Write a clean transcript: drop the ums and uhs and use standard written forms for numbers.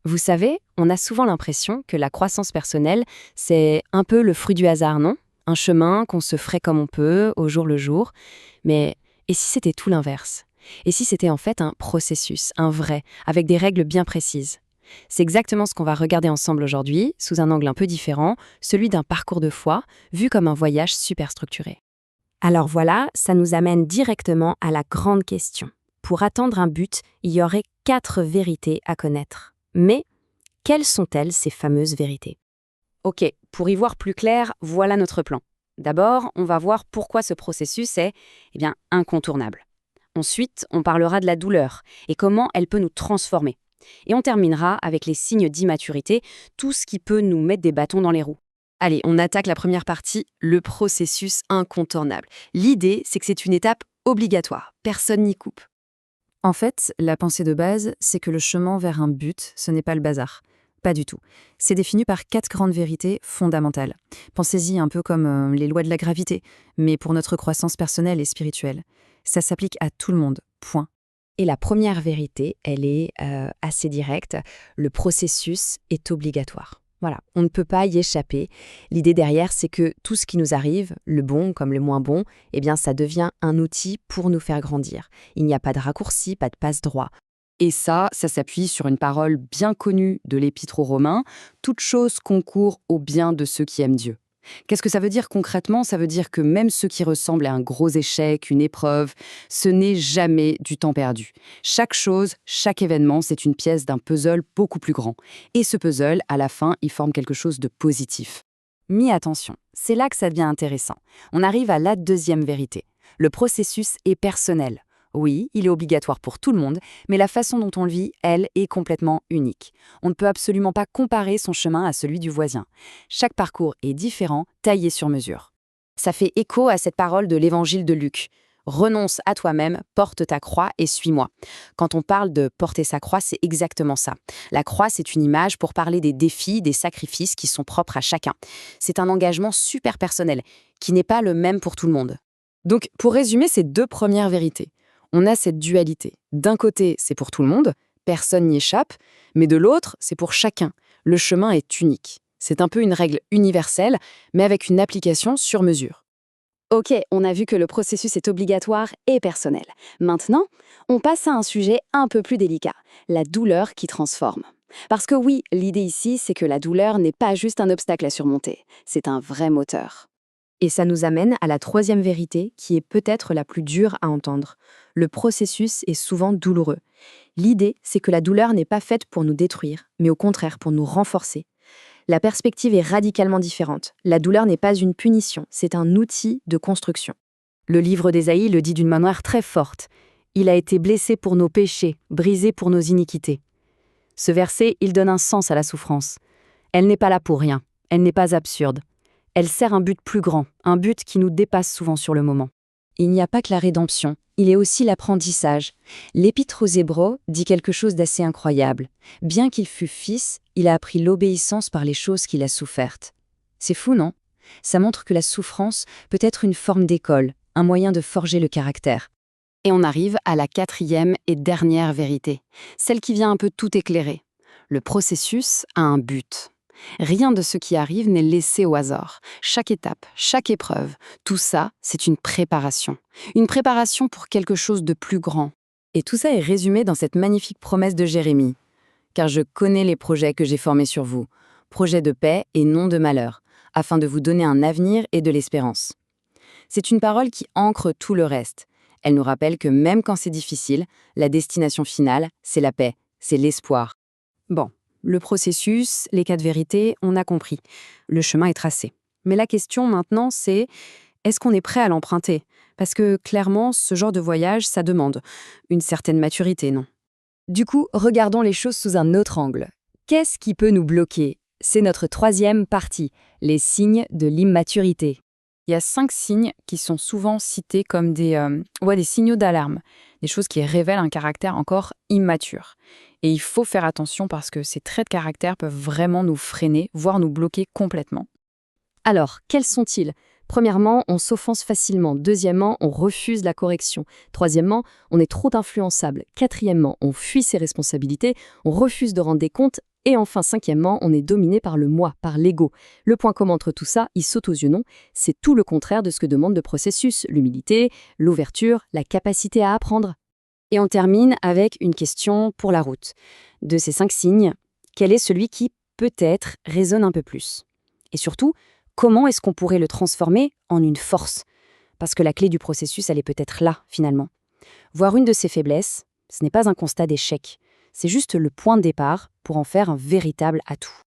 Vous savez, on a souvent l'impression que la croissance personnelle, c'est un peu le fruit du hasard, non? Un chemin qu'on se ferait comme on peut, au jour le jour. Mais et si c'était tout l'inverse? Et si c'était en fait un processus, un vrai, avec des règles bien précises? C'est exactement ce qu'on va regarder ensemble aujourd'hui, sous un angle un peu différent, celui d'un parcours de foi, vu comme un voyage super structuré. Alors voilà, ça nous amène directement à la grande question. Pour atteindre un but, il y aurait 4 vérités à connaître. Mais quelles sont-elles, ces fameuses vérités? Ok, pour y voir plus clair, voilà notre plan. D'abord, on va voir pourquoi ce processus est incontournable. Ensuite, on parlera de la douleur et comment elle peut nous transformer. Et on terminera avec les signes d'immaturité, tout ce qui peut nous mettre des bâtons dans les roues. Allez, on attaque la première partie, le processus incontournable. L'idée, c'est que c'est une étape obligatoire, personne n'y coupe. En fait, la pensée de base, c'est que le chemin vers un but, ce n'est pas le bazar. Pas du tout. C'est défini par 4 grandes vérités fondamentales. Pensez-y un peu comme les lois de la gravité, mais pour notre croissance personnelle et spirituelle. Ça s'applique à tout le monde, point. Et la première vérité, elle est assez directe. Le processus est obligatoire. Voilà, on ne peut pas y échapper. L'idée derrière, c'est que tout ce qui nous arrive, le bon comme le moins bon, ça devient un outil pour nous faire grandir. Il n'y a pas de raccourci, pas de passe-droit. Et ça s'appuie sur une parole bien connue de l'Épître aux Romains, « Toute chose concourt au bien de ceux qui aiment Dieu ». Qu'est-ce que ça veut dire concrètement? Ça veut dire que même ce qui ressemble à un gros échec, une épreuve, ce n'est jamais du temps perdu. Chaque chose, chaque événement, c'est une pièce d'un puzzle beaucoup plus grand. Et ce puzzle, à la fin, il forme quelque chose de positif. Mais attention, c'est là que ça devient intéressant. On arrive à la deuxième vérité. Le processus est personnel. Oui, il est obligatoire pour tout le monde, mais la façon dont on le vit, elle, est complètement unique. On ne peut absolument pas comparer son chemin à celui du voisin. Chaque parcours est différent, taillé sur mesure. Ça fait écho à cette parole de l'évangile de Luc. Renonce à toi-même, porte ta croix et suis-moi. Quand on parle de porter sa croix, c'est exactement ça. La croix, c'est une image pour parler des défis, des sacrifices qui sont propres à chacun. C'est un engagement super personnel, qui n'est pas le même pour tout le monde. Donc, pour résumer ces 2 premières vérités, on a cette dualité. D'un côté, c'est pour tout le monde, personne n'y échappe, mais de l'autre, c'est pour chacun. Le chemin est unique. C'est un peu une règle universelle, mais avec une application sur mesure. Ok, on a vu que le processus est obligatoire et personnel. Maintenant, on passe à un sujet un peu plus délicat, la douleur qui transforme. Parce que oui, l'idée ici, c'est que la douleur n'est pas juste un obstacle à surmonter, c'est un vrai moteur. Et ça nous amène à la troisième vérité, qui est peut-être la plus dure à entendre. Le processus est souvent douloureux. L'idée, c'est que la douleur n'est pas faite pour nous détruire, mais au contraire pour nous renforcer. La perspective est radicalement différente. La douleur n'est pas une punition, c'est un outil de construction. Le livre d'Ésaïe le dit d'une manière très forte. Il a été blessé pour nos péchés, brisé pour nos iniquités. Ce verset, il donne un sens à la souffrance. Elle n'est pas là pour rien, elle n'est pas absurde. Elle sert un but plus grand, un but qui nous dépasse souvent sur le moment. Il n'y a pas que la rédemption, il est aussi l'apprentissage. L'Épître aux Hébreux dit quelque chose d'assez incroyable. Bien qu'il fût fils, il a appris l'obéissance par les choses qu'il a souffertes. C'est fou, non? Ça montre que la souffrance peut être une forme d'école, un moyen de forger le caractère. Et on arrive à la 4e et dernière vérité, celle qui vient un peu tout éclairer. Le processus a un but. Rien de ce qui arrive n'est laissé au hasard. Chaque étape, chaque épreuve, tout ça, c'est une préparation. Une préparation pour quelque chose de plus grand. Et tout ça est résumé dans cette magnifique promesse de Jérémie. Car je connais les projets que j'ai formés sur vous, projets de paix et non de malheur, afin de vous donner un avenir et de l'espérance. C'est une parole qui ancre tout le reste. Elle nous rappelle que même quand c'est difficile, la destination finale, c'est la paix, c'est l'espoir. Bon. Le processus, les 4 vérités, on a compris. Le chemin est tracé. Mais la question maintenant, c'est est-ce qu'on est prêt à l'emprunter? Parce que clairement, ce genre de voyage, ça demande une certaine maturité, non? Du coup, regardons les choses sous un autre angle. Qu'est-ce qui peut nous bloquer? C'est notre 3e partie, les signes de l'immaturité. Il y a 5 signes qui sont souvent cités comme des signaux d'alarme, des choses qui révèlent un caractère encore immature. Et il faut faire attention parce que ces traits de caractère peuvent vraiment nous freiner, voire nous bloquer complètement. Alors, quels sont-ils? Premièrement, on s'offense facilement. Deuxièmement, on refuse la correction. Troisièmement, on est trop influençable. Quatrièmement, on fuit ses responsabilités, on refuse de rendre des comptes. Et enfin, cinquièmement, on est dominé par le moi, par l'ego. Le point commun entre tout ça, il saute aux yeux, non? C'est tout le contraire de ce que demande le processus, l'humilité, l'ouverture, la capacité à apprendre. Et on termine avec une question pour la route. De ces 5 signes, quel est celui qui, peut-être, résonne un peu plus? Et surtout, comment est-ce qu'on pourrait le transformer en une force? Parce que la clé du processus, elle est peut-être là, finalement. Voir une de ses faiblesses, ce n'est pas un constat d'échec. C'est juste le point de départ pour en faire un véritable atout.